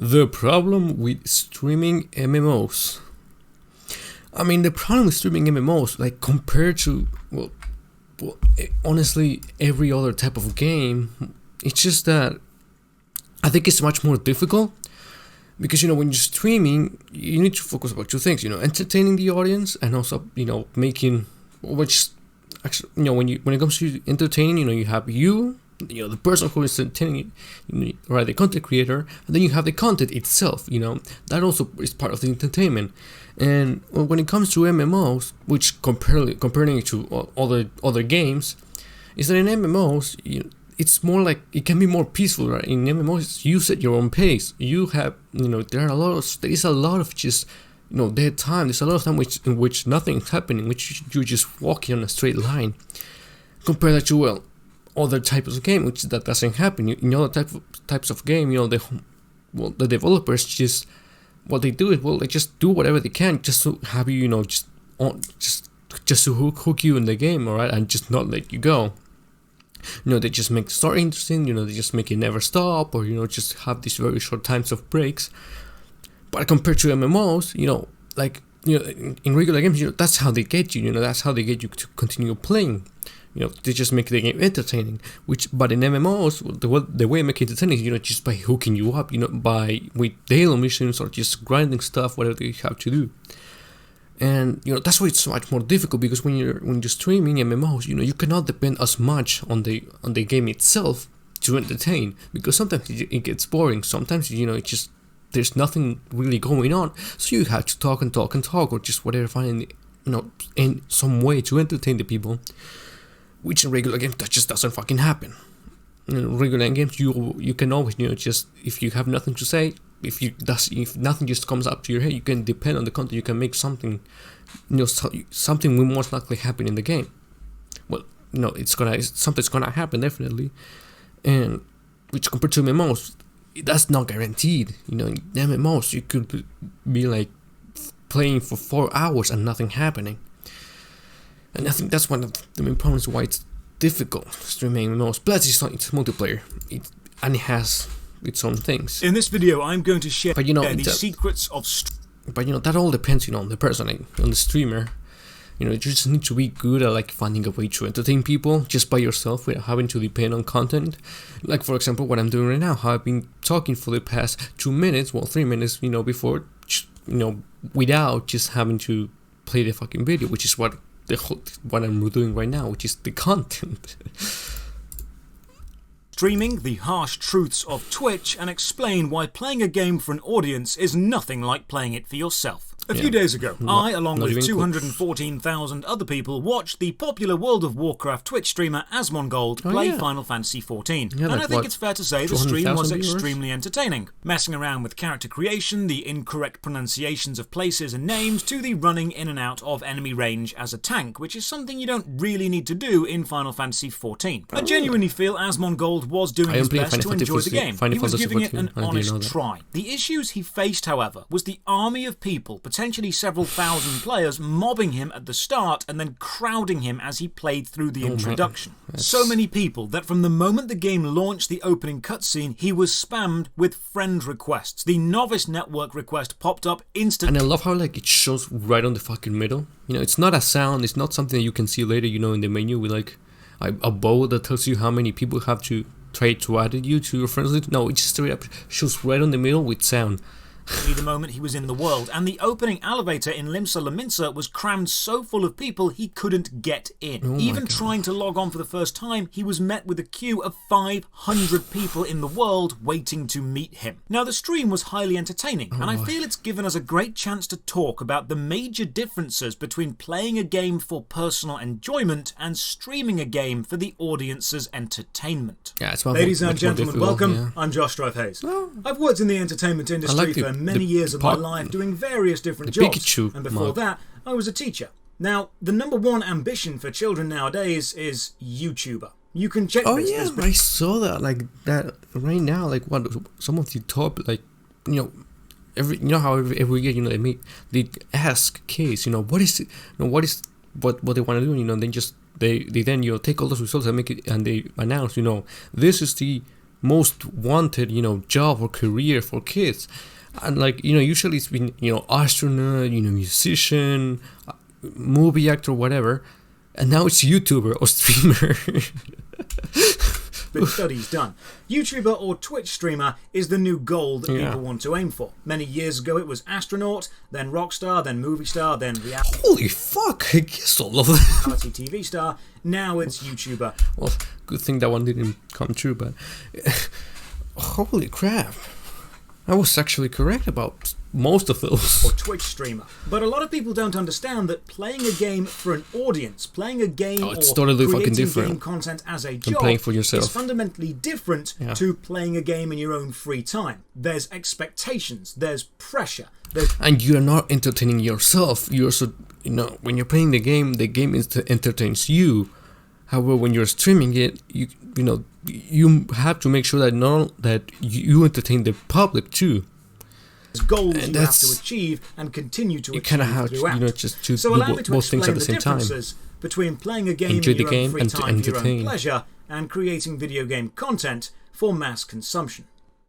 The problem with streaming MMOs. I mean, the problem with streaming MMOs, like compared to, honestly, every other type of game, it's just that I think it's much more difficult because, when you're streaming, you need to focus about two things, entertaining the audience and also, making, which actually, when it comes to entertaining, you have the person who is entertaining, right, the content creator, and then you have the content itself, that also is part of the entertainment. And when it comes to MMOs, which comparing it to other games, is that in MMOs, it's more like it can be more peaceful, right? In MMOs, you set your own pace. You have, there is a lot of just, dead time. There's a lot of time in which nothing is happening, which you're just walking on a straight line. Compare that to other types of game, which that doesn't happen. In other types of game, the developers just what they do is they just do whatever they can just to have you, just to hook you in the game, alright, and just not let you go. They just make the story interesting. They just make it never stop, or just have these very short times of breaks. But compared to MMOs, in regular games, that's how they get you. That's how they get you to continue playing. They just make the game entertaining. But in MMOs, the way I make it entertaining is, just by hooking you up, with daily missions or just grinding stuff, whatever you have to do. And that's why it's so much more difficult, because when you're streaming MMOs, you cannot depend as much on the game itself to entertain, because sometimes it gets boring. Sometimes it just there's nothing really going on, so you have to talk, or just whatever, find in some way to entertain the people. Which in regular games, that just doesn't fucking happen. In regular games, you can always, just if you have nothing to say, if nothing just comes up to your head, you can depend on the content. You can make something, something will most likely happen in the game. Well, something's gonna happen definitely, and which compared to MMOs, that's not guaranteed. In MMOs, you could be like playing for 4 hours and nothing happening. And I think that's one of the main problems why it's difficult streaming MMOs. Plus, it's multiplayer, and it has its own things. In this video, I'm going to share the secrets of. But that all depends, on the person, on the streamer. You just need to be good at finding a way to entertain people just by yourself without having to depend on content. Like, for example, what I'm doing right now, how I've been talking for the past 2 minutes, 3 minutes, before, without just having to play the fucking video, which is what I'm doing right now, which is the content. Streaming the harsh truths of Twitch and explain why playing a game for an audience is nothing like playing it for yourself. A few days ago, I, along with 214,000 other people, watched the popular World of Warcraft Twitch streamer Asmongold play Final Fantasy XIV. And I think it's fair to say the stream was extremely entertaining. Messing around with character creation, the incorrect pronunciations of places and names, to the running in and out of enemy range as a tank, which is something you don't really need to do in Final Fantasy XIV. I genuinely feel Asmongold was doing his best to enjoy the game. He was giving it an honest try. The issues he faced, however, was the army of people, potentially several thousand players, mobbing him at the start and then crowding him as he played through the introduction. So many people that from the moment the game launched the opening cutscene, he was spammed with friend requests. The novice network request popped up instantly. And I love how it shows right on the fucking middle. It's not a sound, it's not something that you can see later, in the menu with a bow that tells you how many people have to try to add you to your friends list. No, it just straight up shows right on the middle with sound. The moment he was in the world, and the opening elevator in Limsa Lominsa was crammed so full of people he couldn't get in. Even trying to log on for the first time, he was met with a queue of 500 people in the world waiting to meet him. Now, the stream was highly entertaining, and I feel it's given us a great chance to talk about the major differences between playing a game for personal enjoyment and streaming a game for the audience's entertainment. Ladies and gentlemen, welcome. I'm Josh Strife Hayes. I've worked in the entertainment industry for many years of my life doing various different jobs, and before that I was a teacher. Now, the number one ambition for children nowadays is YouTuber. You can check this. Yeah, I saw that that right now, what some of the top every year they ask kids what is what they want to do, then they then take all those results and make it, and they announce this is the most wanted, job or career for kids. And like, usually it's been, astronaut, musician, movie actor, whatever. And now it's YouTuber or streamer. Been studies done. YouTuber or Twitch streamer is the new goal that people want to aim for. Many years ago it was astronaut, then rock star, then movie star, then holy fuck, I guess all of them. reality TV star. Now it's YouTuber. Well, good thing that one didn't come true, but holy crap. I was actually correct about most of those. Or Twitch streamer. But a lot of people don't understand that playing a game for an audience, playing a game or totally creating game content as a job playing for yourself. is fundamentally different to playing a game in your own free time. There's expectations, there's pressure. And you're not entertaining yourself. You're also, when you're playing the game entertains you. However, when you're streaming it, you have to make sure that you entertain the public too. There's goals you have to achieve and continue to achieve throughout. Just to so do allow me to both things at explain the same time. differences between playing a game Enjoy in the your game own free and to time for your own entertain. pleasure and creating video game content for mass consumption.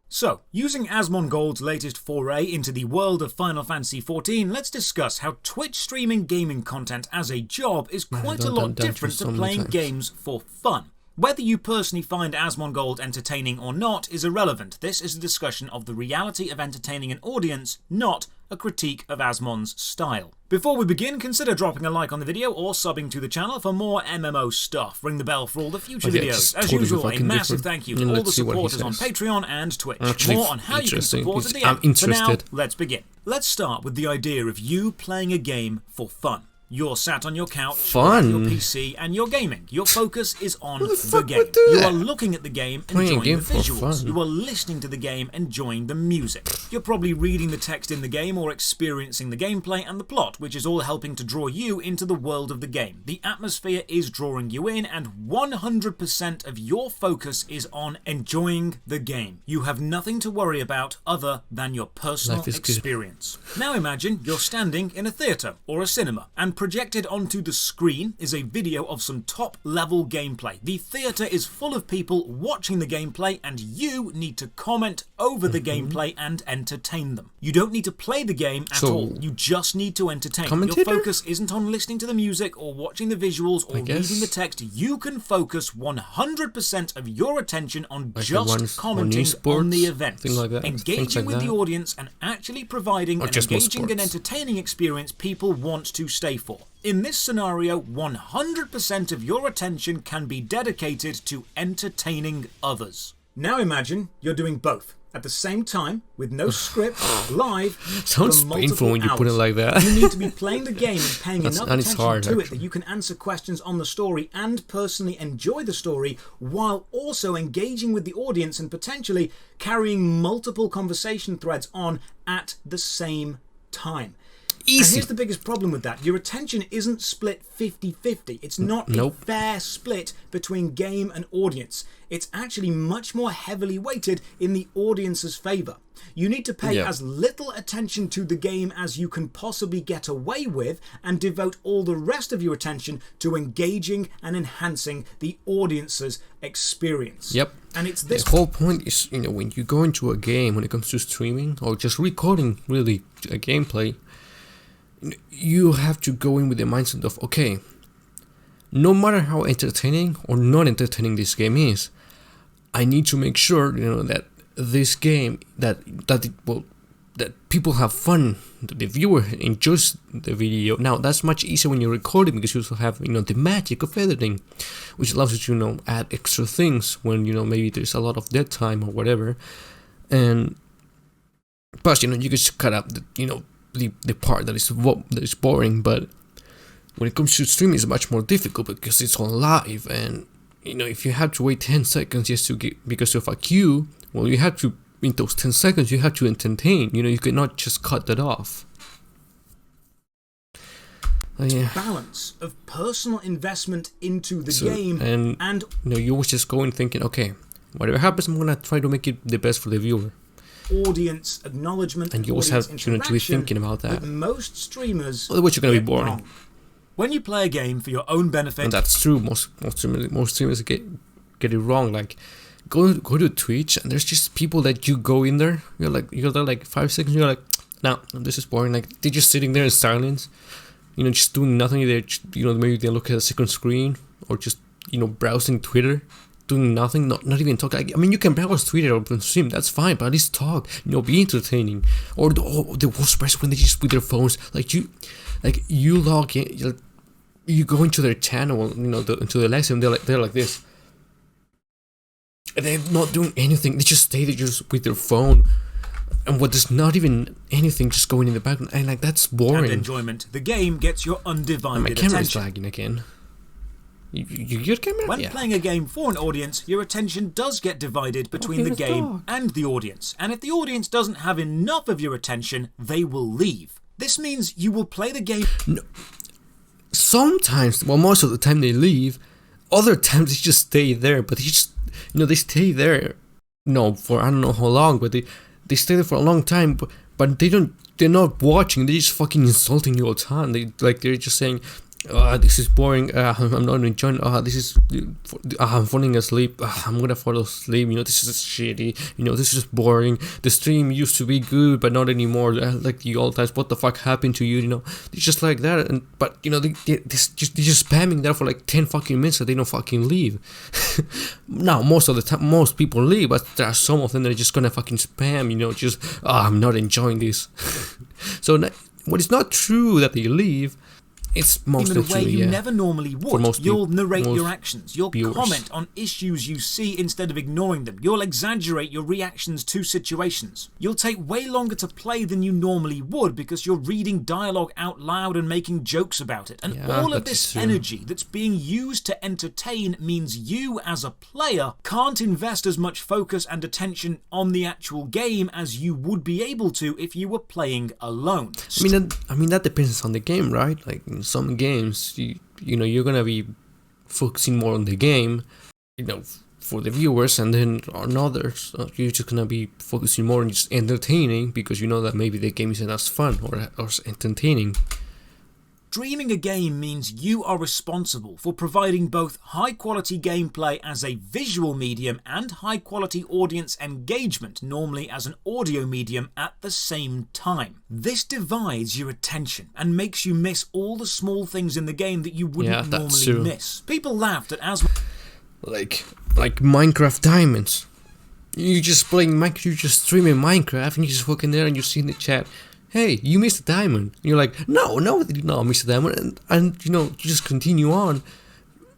So, using Asmongold's latest foray into the world of Final Fantasy XIV, let's discuss how Twitch streaming gaming content as a job is quite a lot different to playing games for fun. Whether you personally find Asmongold entertaining or not is irrelevant. This is a discussion of the reality of entertaining an audience, not a critique of Asmon's style. Before we begin, consider dropping a like on the video or subbing to the channel for more MMO stuff. Ring the bell for all the future videos. As usual, a massive thank you to all the supporters on Patreon and Twitch. More on how you can support at the end. For now, let's begin. Let's start with the idea of you playing a game for fun. You're sat on your couch, on your PC, and you're gaming. Your focus is on the game. You are looking at the game, enjoying the visuals. You are listening to the game, enjoying the music. You're probably reading the text in the game or experiencing the gameplay and the plot, which is all helping to draw you into the world of the game. The atmosphere is drawing you in, and 100% of your focus is on enjoying the game. You have nothing to worry about other than your personal experience. Now imagine you're standing in a theatre or a cinema, and projected onto the screen is a video of some top-level gameplay. The theatre is full of people watching the gameplay, and you need to comment over the gameplay and entertain them. You don't need to play the game at all. You just need to entertain. Your focus isn't on listening to the music or watching the visuals or reading the text. You can focus 100% of your attention on just commenting on the events, engaging with the audience, and actually providing an engaging and entertaining experience people want to stay for. In this scenario, 100% of your attention can be dedicated to entertaining others. Now imagine you're doing both at the same time, with no script, live, Sounds painful when you put it like that. You need to be playing the game and paying enough attention to it that you can answer questions on the story and personally enjoy the story, while also engaging with the audience and potentially carrying multiple conversation threads on at the same time. Easy. And here's the biggest problem with that. Your attention isn't split 50-50. It's not a fair split between game and audience. It's actually much more heavily weighted in the audience's favour. You need to pay as little attention to the game as you can possibly get away with and devote all the rest of your attention to engaging and enhancing the audience's experience. Yep. And it's this. The whole point is, when you go into a game, when it comes to streaming or just recording really a gameplay, you have to go in with the mindset of, okay, no matter how entertaining or not entertaining this game is, I need to make sure that this game that people have fun, that the viewer enjoys the video. Now that's much easier when you're recording because you also have the magic of editing, which allows you to add extra things when maybe there's a lot of dead time or whatever, and plus you can just cut out the part that is boring. But when it comes to streaming, it's much more difficult because it's on live, and if you have to wait 10 seconds just to get because of a queue, well, you have to, in those 10 seconds you have to entertain. You cannot just cut that off. Balance of personal investment into the game and you always just go in thinking, okay, whatever happens, I'm gonna try to make it the best for the viewer. Audience acknowledgement and you always have to be thinking about that. Most streamers, otherwise you're gonna be boring. Wrong. When you play a game for your own benefit, and that's true. Most streamers get it wrong. Like go to Twitch, and there's just people that you go in there. You're there like 5 seconds. You're like, no, this is boring. Like they're just sitting there in silence, just doing nothing. They're maybe they look at a second screen or just browsing Twitter, doing nothing, not even talking. I mean, you can browse Twitter or stream, that's fine, but at least talk. Be entertaining. Or the worst part is when they just with their phones, you log in. You go into their channel, into the lesson, they're like this. And they're not doing anything. They just stay there just with their phone. And there's not even anything just going in the background. And that's boring. And enjoyment. The game gets your undivided attention. My camera's attention. lagging again. Your camera? When playing a game for an audience, your attention does get divided between the game and the audience. And if the audience doesn't have enough of your attention, they will leave. This means you will play the game... No. Sometimes, most of the time they leave. Other times they just stay there, but they stay there, for I don't know how long, but they stay there for a long time, but they're not watching, they're just fucking insulting you all the time. They're just saying, this is boring, I'm not enjoying, I'm falling asleep, I'm gonna fall asleep, this is shitty, this is boring, the stream used to be good, but not anymore, like the old times, what the fuck happened to you, it's just like that, but they're just spamming there for like 10 fucking minutes and they don't fucking leave. Now, most of the time, most people leave, but there are some of them that are just gonna fucking spam, I'm not enjoying this. So, it's not true that they leave. It's mostly in a way you never normally would. You'll narrate your actions. You'll viewers. Comment on issues you see instead of ignoring them. You'll exaggerate your reactions to situations. You'll take way longer to play than you normally would because you're reading dialogue out loud and making jokes about it. And all of this energy that's being used to entertain means you, as a player, can't invest as much focus and attention on the actual game as you would be able to if you were playing alone. I mean that depends on the game, right? Like in some games, you're gonna be focusing more on the game, for the viewers, and then on others, you're just gonna be focusing more on just entertaining because you know that maybe the game isn't as fun or as entertaining. Streaming a game means you are responsible for providing both high-quality gameplay as a visual medium and high-quality audience engagement, normally as an audio medium, at the same time. This divides your attention and makes you miss all the small things in the game that you wouldn't normally miss. People laughed at like Minecraft Diamonds. You're just streaming Minecraft and you're just fucking there and you see in the chat, hey, you missed a diamond. And you're like, no, I did not miss a diamond. And you just continue on.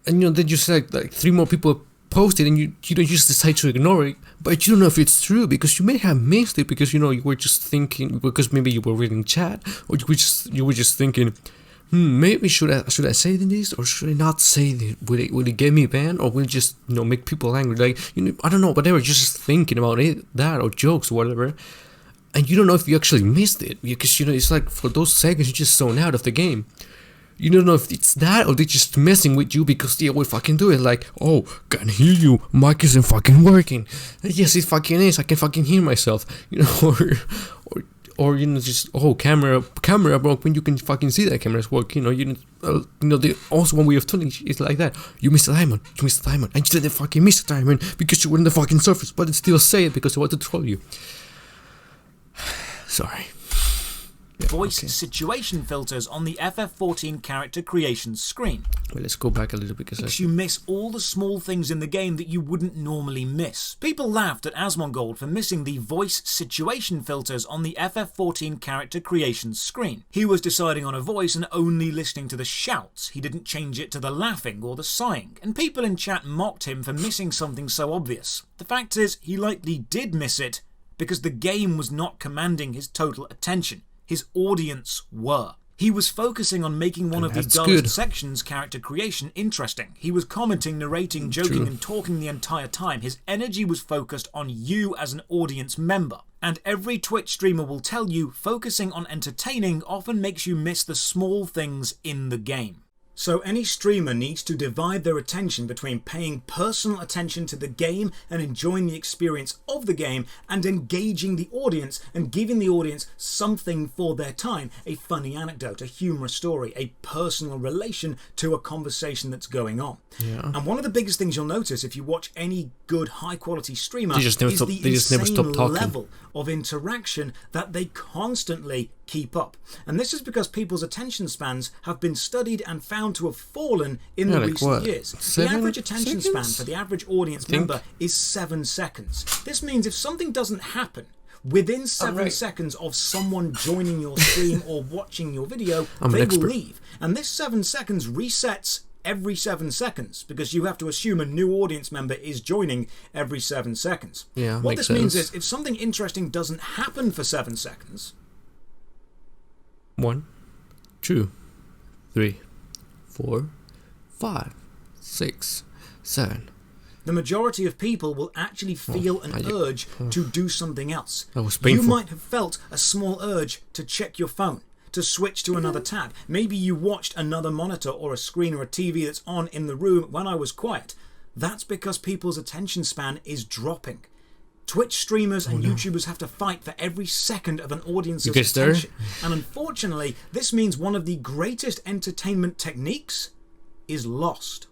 And then you say like 3 more people posted and you just decide to ignore it. But you don't know if it's true because you may have missed it because you were just thinking, because maybe you were reading chat, or you were just thinking, maybe should I say this or should I not say this? Will it get me banned or will it just make people angry? Like I don't know, whatever. You're just thinking about that or jokes or whatever. And you don't know if you actually missed it because it's like for those seconds you just zone out of the game. You don't know if it's that or they're just messing with you because they always fucking do it. Like, oh, can't hear you, mic isn't fucking working. Yes, it fucking is. I can fucking hear myself. Or just camera broke when you can fucking see that camera's working. Also one way of telling is like that. You missed a diamond, and you didn't fucking miss a diamond because you were in the fucking surface, but it still say it because they want to troll you. Sorry. Voice situation filters on the FF14 character creation screen. Well, let's go back a little bit because you miss all the small things in the game that you wouldn't normally miss. People laughed at Asmongold for missing the voice situation filters on the FF14 character creation screen. He was deciding on a voice and only listening to the shouts. He didn't change it to the laughing or the sighing. And people in chat mocked him for missing something so obvious. The fact is, he likely did miss it because the game was not commanding his total attention. His audience were. He was focusing on making one of the dullest sections, character creation, interesting. He was commenting, narrating, joking and talking the entire time. His energy was focused on you as an audience member. And every Twitch streamer will tell you, focusing on entertaining often makes you miss the small things in the game. So any streamer needs to divide their attention between paying personal attention to the game and enjoying the experience of the game, and engaging the audience and giving the audience something for their time, a funny anecdote, a humorous story, a personal relation to a conversation that's going on. Yeah. And one of the biggest things you'll notice if you watch any good high quality streamer They just never stop talking. level of interaction that they constantly keep up. And this is because people's attention spans have been studied and found to have fallen in the recent years. The average attention span for the average audience member is 7 seconds. This means if something doesn't happen within 7 seconds of someone joining your stream or watching your video, they will leave. And this 7 seconds resets every 7 seconds, because you have to assume a new audience member is joining every 7 seconds. Yeah, what this means is if something interesting doesn't happen for 7 seconds... 1, 2, 3, 4, 5, 6, 7. The majority of people will actually feel an urge to do something else. That was painful. You might have felt a small urge to check your phone, to switch to another tab. Maybe you watched another monitor or a screen or a TV that's on in the room when I was quiet. That's because people's attention span is dropping. Twitch streamers and YouTubers have to fight for every second of an audience's attention. And unfortunately, this means one of the greatest entertainment techniques is lost.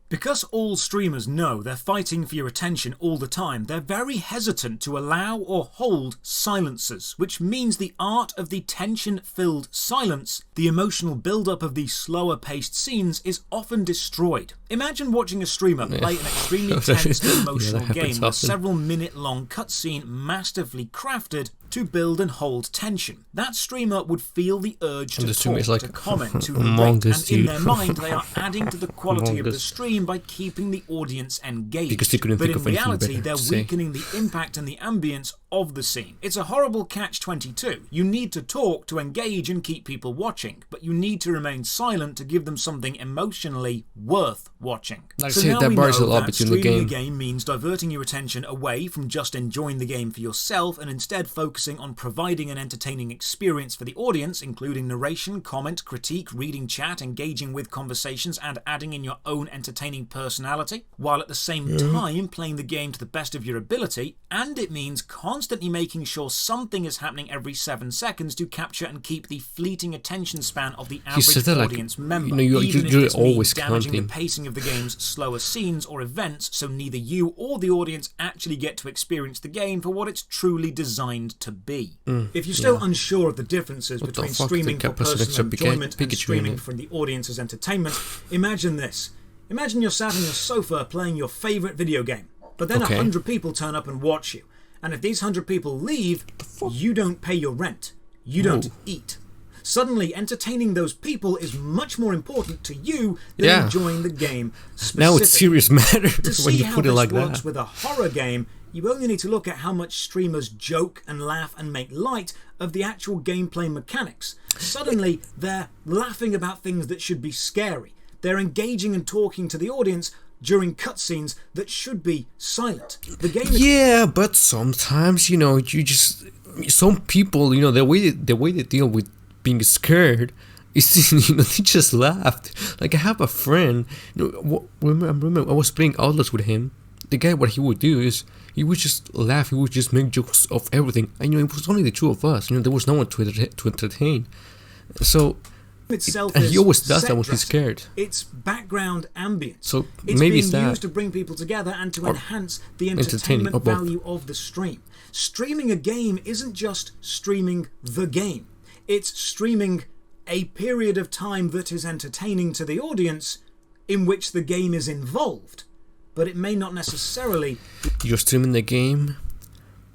Because all streamers know they're fighting for your attention all the time, they're very hesitant to allow or hold silences, which means the art of the tension-filled silence, the emotional build-up of the slower-paced scenes, is often destroyed. Imagine watching a streamer play an extremely tense and emotional game with several minute-long cutscene masterfully crafted to build and hold tension. That streamer would feel the urge to talk, to comment, to narrate, and in their mind they are adding to the quality of the stream by keeping the audience engaged. But in reality, they're weakening the impact and the ambience of the scene. It's a horrible catch-22. You need to talk to engage and keep people watching, but you need to remain silent to give them something emotionally worth watching. So now we know that streaming a game means diverting your attention away from just enjoying the game for yourself and instead focusing on providing an entertaining experience for the audience, including narration, comment, critique, reading chat, engaging with conversations, and adding in your own entertaining personality, while at the same time playing the game to the best of your ability. And it means constantly making sure something is happening every 7 seconds to capture and keep the fleeting attention span of the average audience member, even if this means damaging the pacing of the game's slower scenes or events, so neither you or the audience actually get to experience the game for what it's truly designed to be. If you're still unsure of the differences between streaming for personal enjoyment and streaming for the audience's entertainment, imagine this. Imagine you're sat on your sofa playing your favourite video game, but then 100 people turn up and watch you. And if these 100 people leave, you don't pay your rent. You don't eat. Suddenly, entertaining those people is much more important to you than enjoying the game specifically. Now it's serious matter when you put it like that. To see how this works with a horror game, you only need to look at how much streamers joke and laugh and make light of the actual gameplay mechanics. Suddenly, they're laughing about things that should be scary. They're engaging and talking to the audience during cutscenes that should be silent. The game is but sometimes, you just... Some people, the way they deal with being scared is, they just laughed. Like, I have a friend, remember I was playing Outlast with him. The guy, what he would do is, he would just laugh, he would just make jokes of everything. And, it was only the two of us, there was no one to entertain. So... itself and is he always does that when he's scared. It's background ambience. So it's maybe being used to bring people together and to enhance the entertainment value of the stream. Streaming a game isn't just streaming the game. It's streaming a period of time that is entertaining to the audience in which the game is involved. But it may not necessarily... You're streaming the game,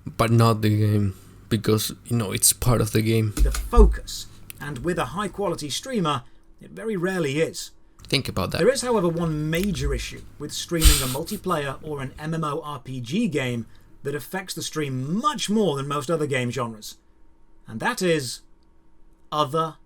but not the game. Because, it's part of the game. The focus. And with a high-quality streamer, it very rarely is. Think about that. There is, however, one major issue with streaming a multiplayer or an MMORPG game that affects the stream much more than most other game genres. And that is other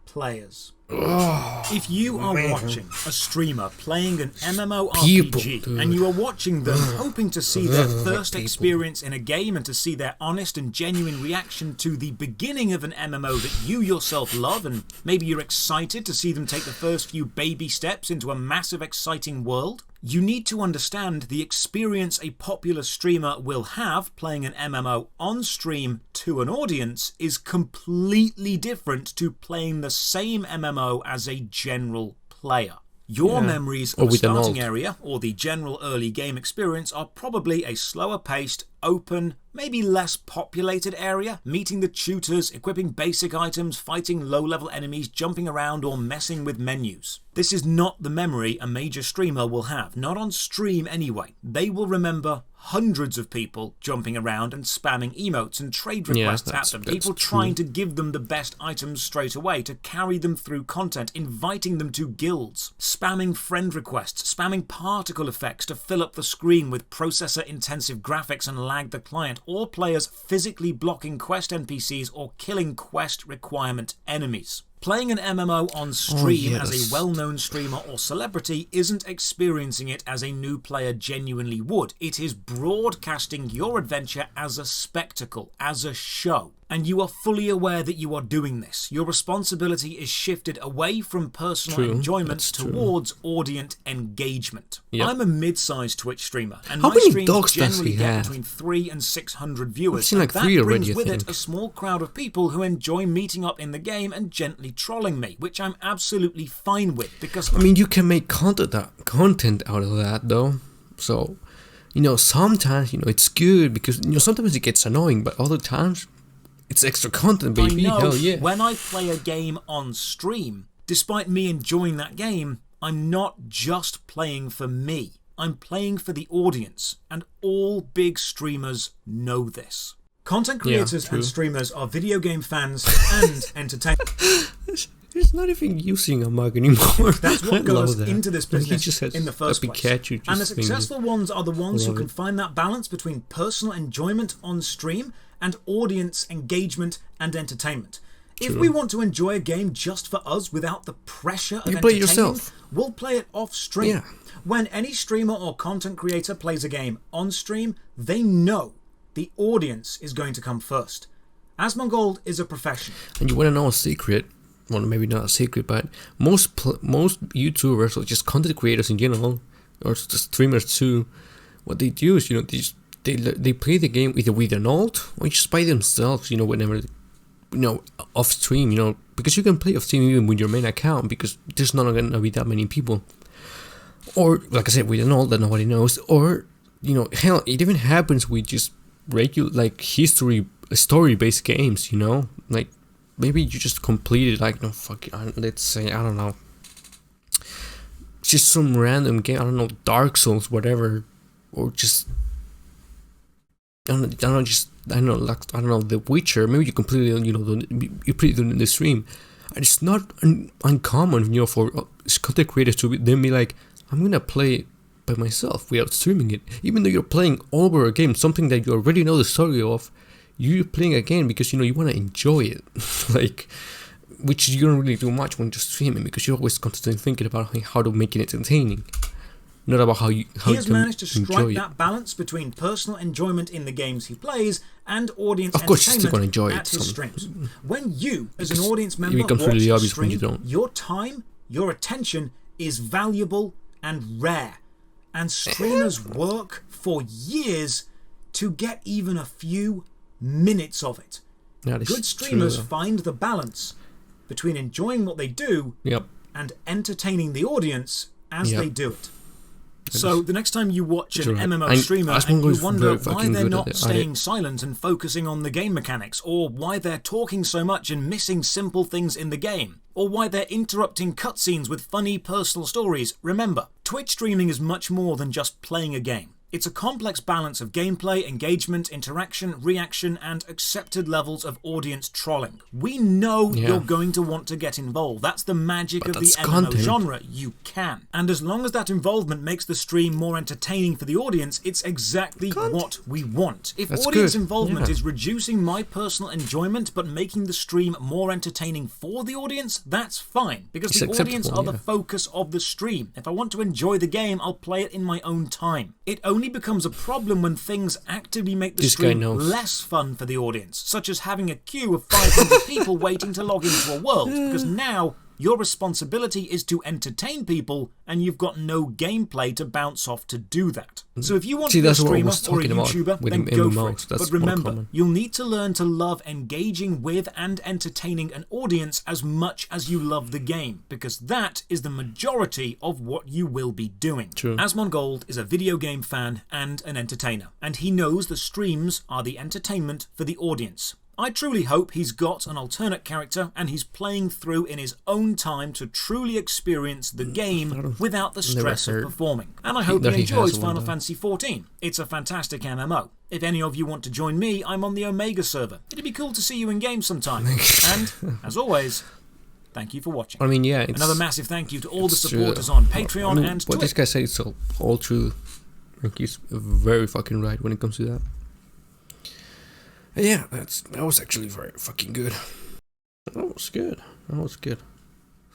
players. If you are watching a streamer playing an MMORPG and you are watching them hoping to see their first experience in a game and to see their honest and genuine reaction to the beginning of an MMO that you yourself love, and maybe you're excited to see them take the first few baby steps into a massive exciting world, you need to understand the experience a popular streamer will have playing an MMO on stream to an audience is completely different to playing the same MMO as a general player. Your memories of the starting area or the general early game experience are probably a slower paced, open, maybe less populated area, meeting the tutors, equipping basic items, fighting low-level enemies, jumping around or messing with menus. This is not the memory a major streamer will have, not on stream anyway. They will remember hundreds of people jumping around and spamming emotes and trade requests at them, people trying to give them the best items straight away, to carry them through content, inviting them to guilds, spamming friend requests, spamming particle effects to fill up the screen with processor-intensive graphics and lag the client, or players physically blocking quest NPCs or killing quest requirement enemies. Playing an MMO on stream as a well-known streamer or celebrity isn't experiencing it as a new player genuinely would. It is broadcasting your adventure as a spectacle, as a show. And you are fully aware that you are doing this. Your responsibility is shifted away from personal enjoyment towards audience engagement. Yep. I'm a mid-sized Twitch streamer, and my streams generally get between 300 and 600 viewers. I've seen like 3 already, brings with it a small crowd of people who enjoy meeting up in the game and gently trolling me, which I'm absolutely fine with, because I mean, you can make content out of that though. So, sometimes it's good because sometimes it gets annoying, but other times it's extra content, baby. I know Hell yeah. when I play a game on stream, despite me enjoying that game, I'm not just playing for me. I'm playing for the audience, and all big streamers know this. Content creators and streamers are video game fans and entertainers. He's not even using a mug anymore. That's what goes into this business in the first place. And the successful ones are the ones who can find that balance between personal enjoyment on stream and audience engagement and entertainment. If we want to enjoy a game just for us without the pressure of entertaining, we'll play it off stream. When any streamer or content creator plays a game on stream, they know the audience is going to come first. Asmongold is a professional. And you want to know a secret? Well, maybe not a secret, but most YouTubers or just content creators in general, or just streamers too, what they do is they play the game either with an alt or just by themselves. Whenever off stream. Because you can play off stream even with your main account because there's not gonna be that many people. Or like I said, with an alt that nobody knows. Or hell, it even happens with just regular like story-based games. Like. Maybe you just completed let's say, I don't know, just some random game, I don't know, Dark Souls, whatever, or just, I don't know, The Witcher. Maybe you completed, you put it in the stream, and it's not uncommon, for content creators to then be like, I'm gonna play by myself without streaming it, even though you're playing over a game, something that you already know the story of. You're playing a game because you want to enjoy it, which you don't really do much when you're streaming because you're always constantly thinking about how to make it entertaining, not about how you he has managed to strike that balance between personal enjoyment in the games he plays and audience entertainment at his streams. When you, as an audience member, watch a stream, your time, your attention is valuable and rare, and streamers work for years to get even a few minutes of it. Good streamers find the balance between enjoying what they do and entertaining the audience as they do it. So the next time you watch an MMO streamer and you wonder why they're not staying silent and focusing on the game mechanics, or why they're talking so much and missing simple things in the game, or why they're interrupting cutscenes with funny personal stories, remember, Twitch streaming is much more than just playing a game. It's a complex balance of gameplay, engagement, interaction, reaction, and accepted levels of audience trolling. We know you're going to want to get involved. That's the magic of the MMO genre. You can. And as long as that involvement makes the stream more entertaining for the audience, it's exactly what we want. If audience involvement is reducing my personal enjoyment but making the stream more entertaining for the audience, that's fine. Because the audience are the focus of the stream. If I want to enjoy the game, I'll play it in my own time. It only becomes a problem when things actively make the stream less fun for the audience, such as having a queue of 500 people waiting to log into a world, because now your responsibility is to entertain people, and you've got no gameplay to bounce off to do that. So if you want to be a streamer or a YouTuber, then go for it. But remember, you'll need to learn to love engaging with and entertaining an audience as much as you love the game, because that is the majority of what you will be doing. Asmongold is a video game fan and an entertainer, and he knows the streams are the entertainment for the audience. I truly hope he's got an alternate character and he's playing through in his own time to truly experience the game without the stress of performing. And I hope he enjoys Final Fantasy XIV. It's a fantastic MMO. If any of you want to join me, I'm on the Omega server. It'd be cool to see you in game sometime. And, as always, thank you for watching. I mean, it's another massive thank you to all the supporters on Patreon and Twitch. What this guy said is all true. Like, he's very fucking right when it comes to that. Yeah, that was actually very fucking good. That was good.